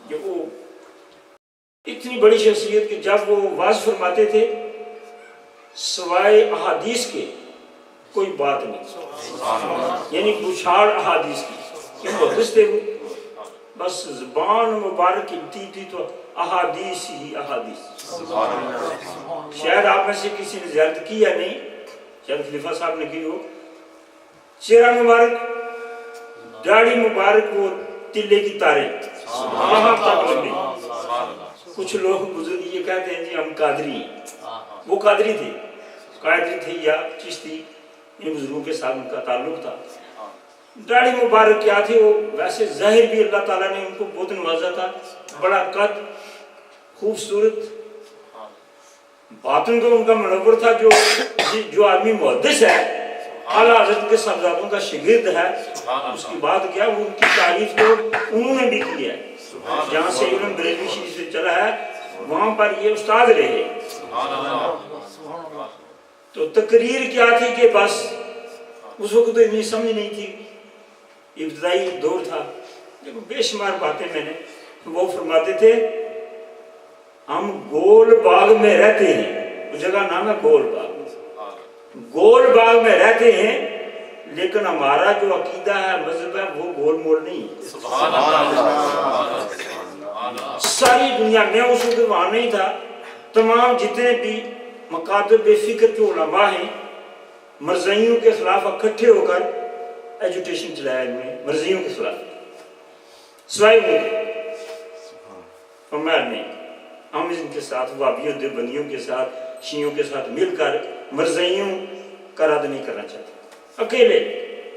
کہ وہ اتنی بڑی شخصیت کہ جب وہ واضح فرماتے تھے سوائے احادیث کے کوئی بات نہیں، یعنی بچھاڑ احادیث کی، کہ محدث تھے وہ، بس زبان مبارک کی تھی تو احادیث ہی احادیث۔ شاید آپ میں سے کسی نے زیارت کی یا نہیں، شاید خلیفہ صاحب نے کی ہو، چہرہ مبارک، داڑھی مبارک، وہ تلے کی تاریں وہاں تک لمبی۔ کچھ لوگ بزرگ یہ کہتے ہیں جی ہم قادری ہیں، وہ قادری تھے، قادری تھے یا چشتی، ان بزرگوں کے ساتھ ان کا تعلق تھا۔ داڑھی مبارک کیا تھی، وہ ویسے ظاہر بھی اللہ تعالیٰ نے ان کو بہت نوازا تھا، بڑا قد، خوبصورت، باطن تو ان کا منور تھا۔ جو آدمی محدث ہے، اعلیٰ حضرت کے صاحبزادوں کا شاگرد ہے، اس کی بات کیا، وہ ان کی تعریف تو انہوں نے بھی کی ہے۔ جہاں سے علم بریلوی شریف سے چلا ہے وہاں پر یہ استاد رہے۔ تو تقریر کیا تھی کہ بس اس وقت تو اتنی سمجھ نہیں تھی، ابتدائی دور تھا، لیکن بے شمار باتیں میں نے، وہ فرماتے تھے ہم گول باغ میں رہتے ہیں، اس جگہ نام ہے گول باغ، گول باغ میں رہتے ہیں، لیکن ہمارا جو عقیدہ ہے مذہب ہے وہ گول مول نہیں ہے۔ ساری دنیا میں اس وقت وہاں نہیں تھا، تمام جتنے بھی مکاتب بے فکر کے علماء ہیں مرزائیوں کے خلاف اکٹھے ہو کر ایجوٹیشن چلایا انہوں نے، مرزائیوں کے خلاف، سوائے وہ فرمایا نہیں، ہم ان کے ساتھ وابیوں دیوبندیوں کے ساتھ شیعوں کے ساتھ مل کر مرزائیوں کا رد نہیں کرنا چاہتے، اکیلے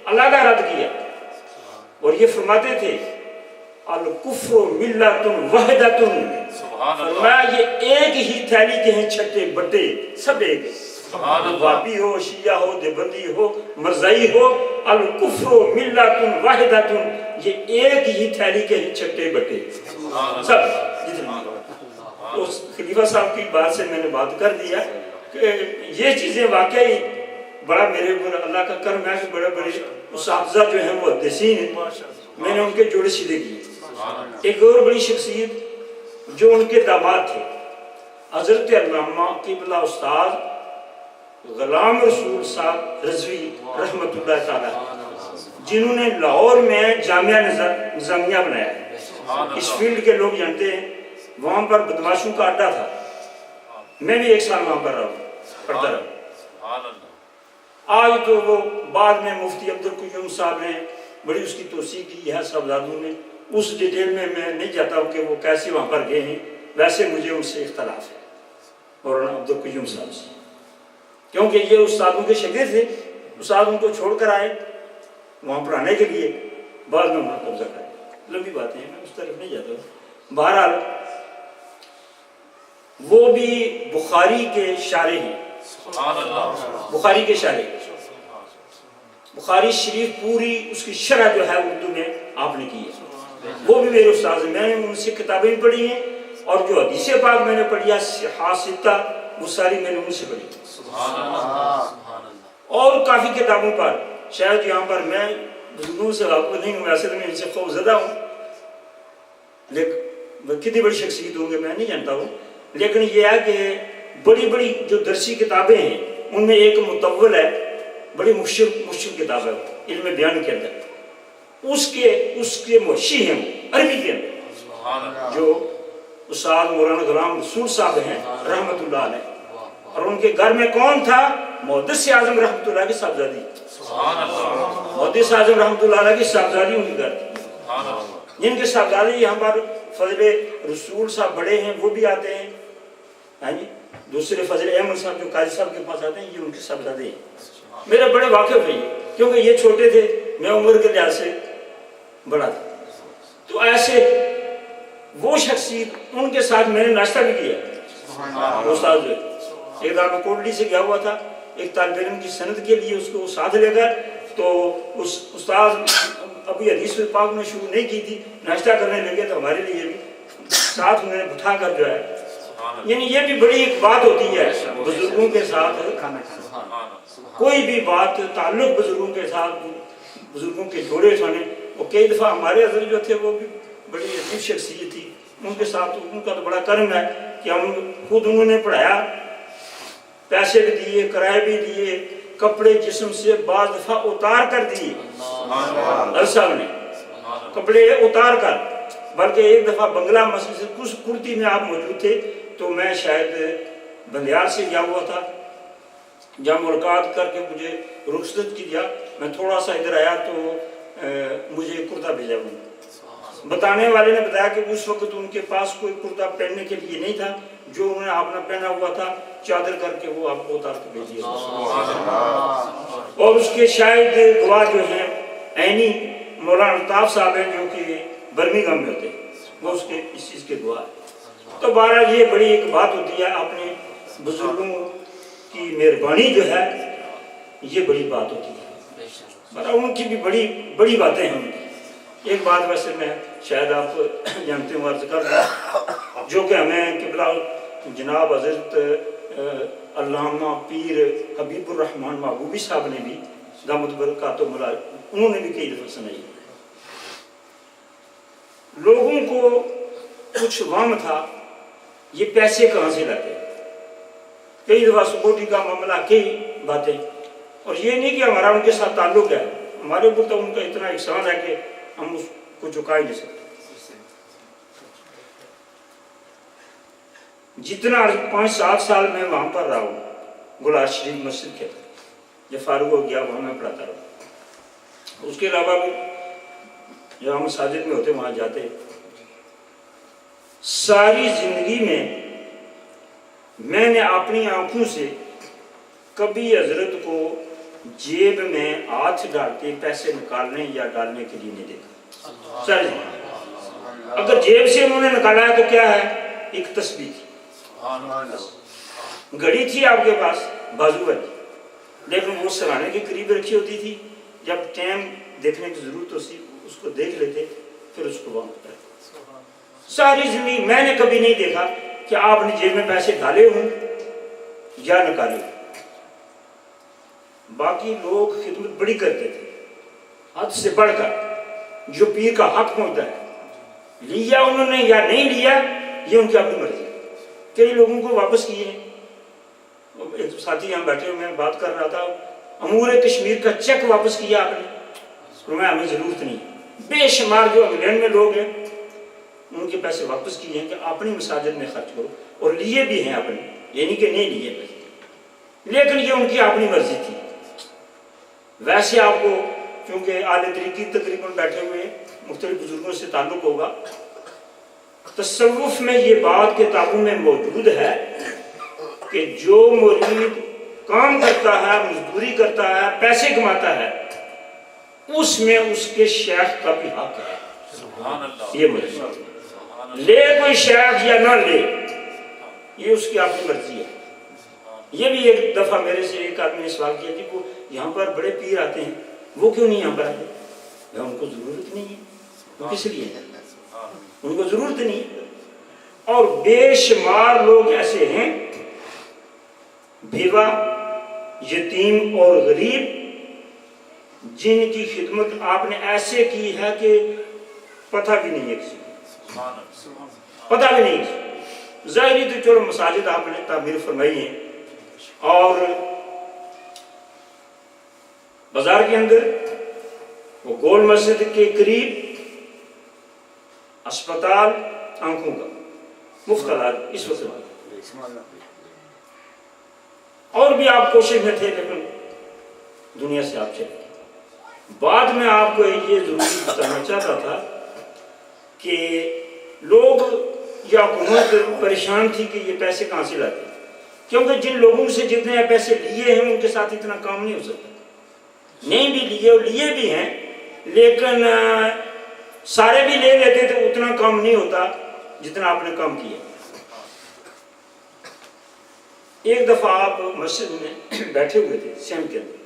علیحدہ رد کیا۔ اور یہ فرماتے تھے الکفر ملت وحدۃ، فرمایا یہ ایک ہی تھیلی کے ہیں چھٹے بٹے، سب ایک، وابی ہو، شیعہ ہو، دیوبندی ہو، مرزائی ہو، الکفر ملت وحدۃ، یہ ایک ہی تھیلی کے ہیں چھٹے بٹے، سب جتنے۔ اس خلیفہ صاحب کی بات سے میں نے بات کر دیا کہ یہ چیزیں واقعی بڑا میرے اوپر اللہ کا کرم ہے کہ بڑے بڑے اساتذہ جو ہیں محدثین ہیں، میں نے ان کے جوڑے سیدھے کیے۔ ایک اور بڑی شخصیت جو ان کے داماد تھے، حضرت علامہ قبلہ استاد غلام رسول صاحب رضوی رحمۃ اللہ تعالیٰ، جنہوں نے لاہور میں جامعہ نظامیہ بنایا ہے۔ اس فیلڈ کے لوگ جانتے ہیں، وہاں پر بدماشوں کا اڈا تھا، میں بھی ایک سال وہاں پر پڑھتا رہا۔ آج تو وہ بعد میں مفتی عبدالقیوم صاحب نے بڑی اس کی توسیع کی ہے، صاحبزادوں نے، اس ڈیٹیل میں نہیں جاتا ہوں کہ وہ کیسے وہاں پر گئے ہیں، ویسے مجھے ان سے اختلاف ہے مولانا عبدالقیوم صاحب سے، کیونکہ یہ استادوں کے شاگرد تھے، استاد ان کو چھوڑ کر آئے وہاں پڑھانے کے لیے، بعد میں وہاں قبضہ کرے، لمبی باتیں ہیں، میں اس طرف نہیں جاتا ہوں۔ بہرحال وہ بھی بخاری کے شارح ہیں، بخاری کے شارح، بخاری شریف پوری اس کی شرح جو ہے اردو میں آپ نے کی ہے، وہ بھی میرے استاد ہیں، میں نے ان سے کتابیں بھی پڑھی ہیں، اور جو حدیث پاک میں نے پڑھی ہے حاسطہ، وہ ساری میں نے ان سے پڑھی، اور کافی کتابوں پر، شاید یہاں پر میں بزرگوں سے واقف نہیں ہوں، ویسے تو میں ان سے خوف زدہ ہوں، لیکن کتنی بڑی شخصیت ہوں گے میں نہیں جانتا ہوں، لیکن یہ ہے کہ بڑی بڑی جو درسی کتابیں ہیں ان میں ایک مطول ہے، بڑی مشکل کتاب ہے علم بیان کے اندر، اس کے محشی ہیں عربی کے اندر، جو استاد مولانا غلام رسول صاحب ہیں رحمۃ اللہ علیہ، اور ان کے گھر میں کون تھا؟ محدث اعظم رحمۃ اللہ کی صاحبزادی، محدث اعظم رحمۃ اللہ علیہ کی صاحبزادی ان کے گھر تھی، جن کے صاحبزادے یہاں پر فضل رسول صاحب بڑے ہیں، وہ بھی آتے ہیں، ہاں جی، دوسرے فضل احمد صاحب جو قاضی صاحب کے پاس آتے ہیں، یہ ان کے صاحبزادے ہیں، میرے بڑے واقف ہیں، کیونکہ یہ چھوٹے تھے، میں عمر کے لحاظ سے بڑا تھا، تو ایسے وہ شخصیت، ان کے ساتھ میں نے ناشتہ بھی کیا، استاد جو ایک دفعہ میں کوٹلی سے گیا ہوا تھا ایک طالب علم کی سند کے لیے، اس کو ساتھ لے کر، تو اس استاد ابھی حدیث پاک میں شروع نہیں کی تھی، ناشتہ کرنے لگے، تو ہمارے لیے بھی ساتھ انہوں نے بٹھا کر جو ہے، یعنی یہ بھی بڑی ایک بات ہوتی ہے بزرگوں کے ساتھ، کوئی بھی بات تعلق بزرگوں کے ساتھ، بزرگوں کے جوڑے اٹھانے، اور کئی دفعہ ہمارے حضرت جو تھے وہ بھی بڑی عجیب شخصیت تھی، ان کے ساتھ ان کا تو بڑا کرم ہے کہ ہم خود انہوں نے پڑھایا، پیسے بھی دیے، کرائے بھی دیے، کپڑے جسم سے بعض دفعہ اتار کر دیے صاحب نے، کپڑے اتار کر، بلکہ ایک دفعہ بنگلہ مسجد سے کچھ کرتی میں آپ موجود تھے تو میں شاید بندیال سے گیا ہوا تھا، جب ملاقات کر کے مجھے رخصت کیا، میں تھوڑا سا ادھر آیا تو مجھے کرتا بھیجا انہوں نے، بتانے والے نے بتایا کہ اس وقت ان کے پاس کوئی کرتا پہننے کے لیے نہیں تھا، جو انہوں نے اپنا پہنا ہوا تھا چادر کر کے وہ آپ کو اتار کے بھیج دیا، اور اس کے شاید گواہ جو ہیں عینی مولانا الطاف صاحب ہیں جو کہ برمنگھم میں ہوتے ہیں، وہ اس کے اس چیز کے گواہ ہیں۔ تو بہرحال یہ بڑی ایک بات ہوتی ہے، اپنے بزرگوں کی مہربانی جو ہے یہ بڑی بات ہوتی ہے، ان کی بھی بڑی باتیں ہیں۔ ایک بات ویسے میں شاید آپ جانتے ہوں عرض کر دوں، جو کہ ہمیں قبلہ جناب حضرت علامہ پیر حبیب الرحمن محبوبی صاحب نے بھی دامت برکاتہ ملائے، انہوں نے بھی کئی دفعہ سنائی۔ لوگوں کو کچھ وہم تھا یہ پیسے کہاں سے لاتے، کئی دفعہ سکوٹی کا معاملہ، کئی باتیں، اور یہ نہیں کہ ہمارا ان کے ساتھ تعلق ہے، ہمارے اوپر تو ان کا اتنا احسان ہے کہ ہم اس کو چکا ہی نہیں سکتے۔ جتنا 5-7 سال میں وہاں پر رہا ہوں گلار شریف مسجد کے، جب فارغ ہو گیا وہاں میں پڑھاتا رہا، اس کے علاوہ بھی جب ہم مساجد میں ہوتے وہاں جاتے۔ ساری زندگی میں نے اپنی آنکھوں سے کبھی حضرت کو جیب میں ہاتھ ڈالتے پیسے نکالنے یا ڈالنے کے لیے نہیں دیکھا۔ سر اگر جیب سے انہوں نے نکالا ہے تو کیا ہے، ایک تسبیح تھی، گھڑی تھی آپ کے پاس بازو والی، لیکن وہ سرانے کے قریب رکھی ہوتی تھی، جب ٹائم دیکھنے کی ضرورت ہوتی اس کو دیکھ لیتے پھر اس کو وہاں کرتے۔ ساری زندگی میں نے کبھی نہیں دیکھا کہ آپ نے جیب میں پیسے ڈالے ہوں یا نکالے ہوں۔ باقی لوگ خدمت بڑی کرتے تھے حد سے بڑھ کر، جو پیر کا حق ہوتا ہے لیا انہوں نے یا نہیں لیا یہ ان کی اپنی مرضی، کئی لوگوں کو واپس کیے ہیں۔ ایک ساتھی یہاں بیٹھے ہوئے میں بات کر رہا تھا، امور کشمیر کا چیک واپس کیا آپ نے، ہمیں ضرورت نہیں، بے شمار جو انگلینڈ میں لوگ ہیں ان کے پیسے واپس کیے ہیں کہ اپنی مساجد میں خرچ کرو، اور لیے بھی ہیں اپنے، یعنی کہ نہیں لیے پیسے، لیکن یہ ان کی اپنی مرضی تھی۔ ویسے آپ کو چونکہ اعلی طریقی تقریباً بیٹھے ہوئے مختلف بزرگوں سے تعلق ہوگا، تصوف میں یہ بات کتابوں میں موجود ہے کہ جو مرید کام کرتا ہے، مزدوری کرتا ہے، پیسے کماتا ہے، اس میں اس کے شیخ کا بھی حق ہے۔ یہ مرید لے کوئی شیخ یا نہ لے یہ اس کی اپنی مرضی ہے۔ یہ بھی ایک دفعہ میرے سے ایک آدمی نے سوال کیا کہ وہ یہاں پر بڑے پیر آتے ہیں وہ کیوں نہیں یہاں پر آتے؟ میں ان کو ضرورت نہیں ہے، وہ کس لیے ہے، ان کو ضرورت نہیں ہے۔ اور بے شمار لوگ ایسے ہیں بیوہ، یتیم اور غریب جن کی خدمت آپ نے ایسے کی ہے کہ پتہ بھی نہیں ہے کسی کو، پتہ بھی نہیں ہے۔ ظاہری تو چلو مساجد آپ نے تعمیر فرمائی ہیں، اور بازار کے اندر وہ گول مسجد کے قریب اسپتال آنکھوں کا مفت علاج اس وقت، اور بھی آپ کوشش میں تھے لیکن دنیا سے آپ چلے گئے۔ بعد میں آپ کو یہ ضروری بتانا چاہتا تھا کہ لوگ یا حکومت پریشان تھی کہ یہ پیسے کہاں سے لاتے، کیونکہ جن لوگوں سے جتنے پیسے لیے ہیں ان کے ساتھ اتنا کام نہیں ہو سکتا، نہیں بھی لیے اور لیے بھی ہیں لیکن سارے بھی لے لیتے تو اتنا کام نہیں ہوتا جتنا آپ نے کام کیا۔ ایک دفعہ آپ مسجد میں بیٹھے ہوئے تھے سیم کے اندر،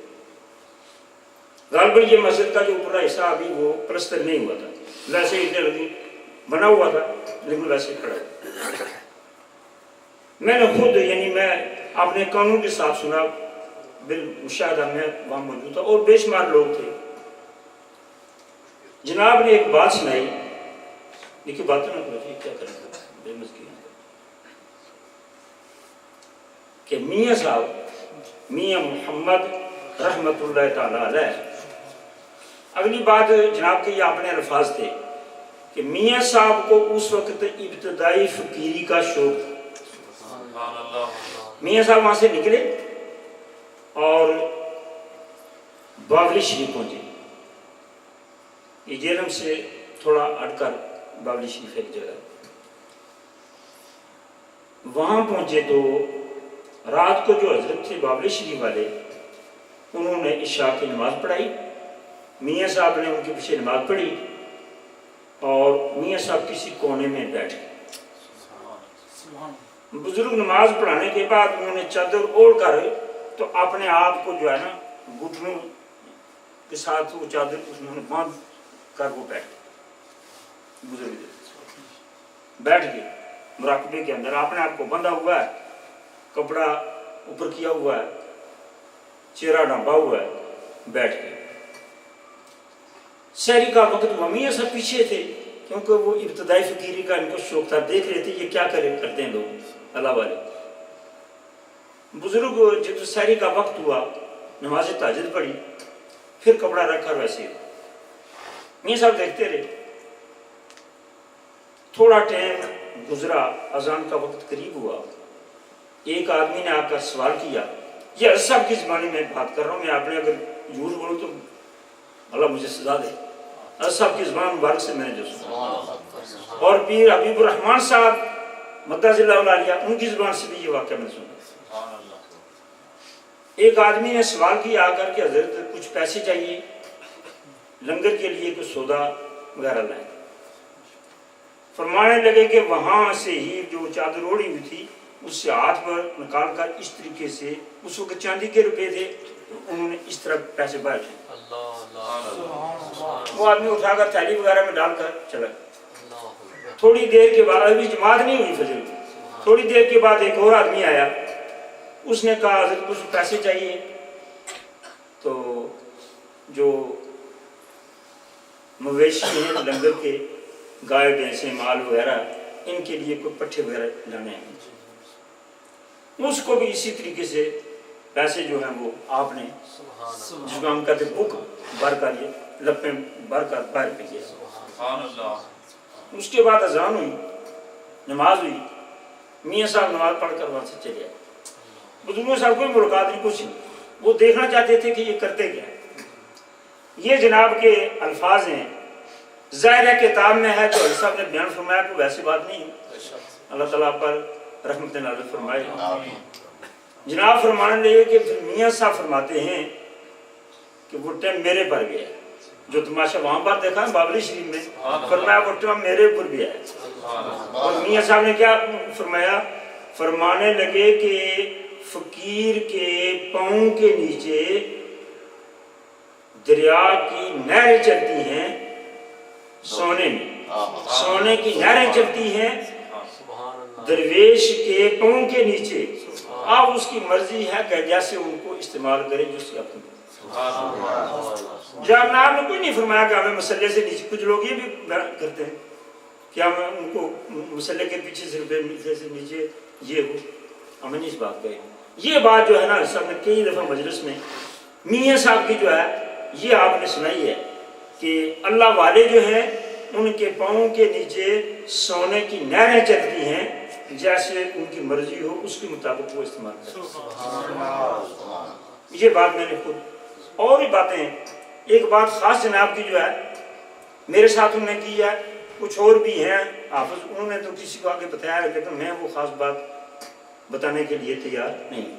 غالباً یہ مسجد کا جو پورا حصہ ابھی وہ پلستر نہیں ہوا تھا، ویسے ہی بنا ہوا تھا لیکن ویسے کھڑا ہوا۔ میں نے خود یعنی میں اپنے کانوں کے ساتھ سنا، بالمشاہدہ میں وہاں موجود تھا اور بے شمار لوگ تھے۔ جناب نے ایک بات سنائی، دیکھیے باتیں نہ کرو کیا کریں گے بے مزگی کہ میاں صاحب میاں محمد رحمت اللہ تعالیٰ علیہ. اگلی بات جناب کے یہ اپنے الفاظ تھے کہ میاں صاحب کو اس وقت ابتدائی فقیری کا شوق تھا. میاں صاحب وہاں سے نکلے اور باولی شریف پہنچے. یہ جیلم سے تھوڑا ہٹ کر باولی شریف ایک جگہ. وہاں پہنچے تو رات کو جو حضرت تھے باولی شریف والے انہوں نے عشاء کی نماز پڑھائی. میاں صاحب نے ان کے پیچھے نماز پڑھی اور میاں صاحب کسی کونے میں بیٹھ گئے. بزرگ نماز پڑھانے کے بعد انہوں نے چادر اوڑھ کر تو اپنے آپ کو جو ہے نا گھٹنوں کے ساتھ وہ چادر انہوں نے باندھ کر وہ بیٹھ گئے. بزرگ بیٹھ گئے مراقبے کے اندر اپنے آپ کو بندھا ہوا ہے, کپڑا اوپر کیا ہوا ہے, چہرہ ڈھانپا ہوا ہے, بیٹھ گئے. سحری کا وقت ہوا. میاں صاحب پیچھے تھے کیونکہ وہ ابتدائی فقیری کا ان کو شوق تھا. دیکھ رہے تھے یہ کیا کرتے ہیں لوگ اللہ والے. بزرگ جب سحری کا وقت ہوا نماز تہجد پڑھی پھر کپڑا رکھ کر ویسے میاں صاحب دیکھتے رہے. تھوڑا ٹائم گزرا, اذان کا وقت قریب ہوا. ایک آدمی نے آ کر سوال کیا. یہ صاحب کی زبانی میں بات کر رہا ہوں, میں آپ نے اگر جھوٹ بولوں تو اللہ مجھے سزا دے. صاحب کی زبان مبارک سے میں نے جو سنا, اور پیر حبیب الرحمان صاحب مدد اللہ علیہ ان کی زبان سے بھی یہ واقعہ میں نے سنا. ایک آدمی نے سوال کیا آ کر کہ حضرت کچھ پیسے چاہیے لنگر کے لیے, کچھ سودا وغیرہ لائیں. فرمانے لگے کہ وہاں سے ہی جو چادر اوڑھی ہوئی تھی اس سے ہاتھ پر نکال کر اس طریقے سے, اس وقت چاندی کے روپے تھے, انہوں نے اس طرح پیسے باہر کیے. وہ آدمی اٹھا کر تھیلی وغیرہ میں ڈال کر چلا. تھوڑی دیر کے بعد, ابھی جماعت نہیں ہوئی فجر کی, تھوڑی دیر کے بعد ایک اور آدمی آیا. اس نے کہا حضرت کچھ پیسے چاہیے. تو جو مویشی ہیں لنگر کے, گائے بھینسیں مال وغیرہ, ان کے لیے کوئی پٹھے وغیرہ لانے ہیں. اس کو بھی اسی طریقے سے پیسے جو ہیں وہ آپ نے جس کو ہم کہتے بک بھر کر یہ لپیں بھر کر باہر پہ کیا. اس کے بعد اذان ہوئی, نماز ہوئی. میاں صاحب نماز پڑھ کر وہاں سے چلے آئے. بزرگوں صاحب کوئی ملاقات نہیں, کچھ نہیں. وہ دیکھنا چاہتے تھے کہ یہ کرتے کیا. یہ جناب کے الفاظ ہیں, ظاہر ہے کتاب میں ہے جو صاحب نے بیان فرمایا کوئی ویسی بات نہیں. اللہ تعالیٰ پر رحمت نازل فرمائے. جناب فرمانے لگے کہ پھر میاں صاحب فرماتے ہیں کہ وہ ٹائم میرے پر گیا جو تماشا وہاں پر دیکھا باولی شریف میں, فرمایا وہ ٹائم میرے اوپر بھی ہے. اور میاں صاحب نے کیا فرمایا, فرمانے لگے کہ فقیر کے پاؤں کے نیچے دریا کی نہریں چلتی ہیں سونے میں, سونے کی نہریں چلتی ہیں درویش کے پاؤں کے نیچے. آپ اس کی مرضی ہے کہ جیسے ان کو استعمال کریں جو اس کی اپنی. جناب نے کوئی نہیں فرمایا کہ ہمیں مسئلے سے نیچے, کچھ لوگ یہ بھی کرتے ہیں کہ ہم ان کو مسئلے کے پیچھے سے روپے سے نیچے یہ ہو, ہمیں نہیں اس بات گئے. یہ بات جو ہے نا سب نے کئی دفعہ مجلس میں میاں صاحب کی جو ہے یہ آپ نے سنائی ہے کہ اللہ والے جو ہیں ان کے پاؤں کے نیچے سونے کی نہریں چلتی ہیں, جیسے ان کی مرضی ہو اس کے مطابق وہ استعمال کرتے ہیں. یہ بات میں نے خود, اور بھی باتیں ہیں. ایک بات خاص جناب کی جو ہے میرے ساتھ انہوں نے کی ہے, کچھ اور بھی ہیں حافظ, انہوں نے تو کسی کو آگے بتایا ہے لیکن میں وہ خاص بات بتانے کے لیے تیار نہیں.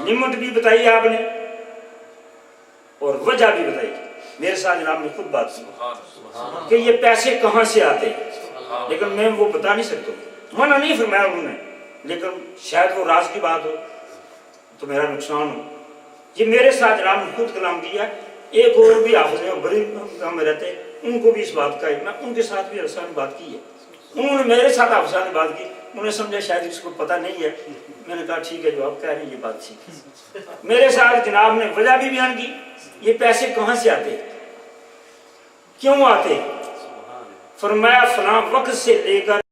نعمت بھی بتائی آپ نے اور وجہ بھی بتائی. میرے ساتھ جناب نے خود بات کی کہ یہ پیسے کہاں سے آتے ہیں, لیکن میں وہ بتا نہیں سکتا. منع نہیں فرمایا انہوں نے, لیکن شاید وہ راز کی بات ہو تو میرا نقصان ہو. یہ میرے ساتھ جناب نے خود کلام کیا. ایک اور بھی حافظ ہیں بڑی کام میں رہتے ہیں, ان کو بھی اس بات کا میں ان کے ساتھ بھی افسانہ بات کی ہے. انہوں نے میرے ساتھ افسانہ بات کی, انہوں نے سمجھا شاید اس کو پتہ نہیں ہے. میں نے کہا ٹھیک ہے جو آپ کہہ رہے ہیں یہ بات ٹھیک ہے. میرے ساتھ جناب نے وجہ بھی بیان کی, یہ پیسے کہاں سے آتے ہیں, کیوں آتے ہیں. فرمایا فلاں وقت سے لے کر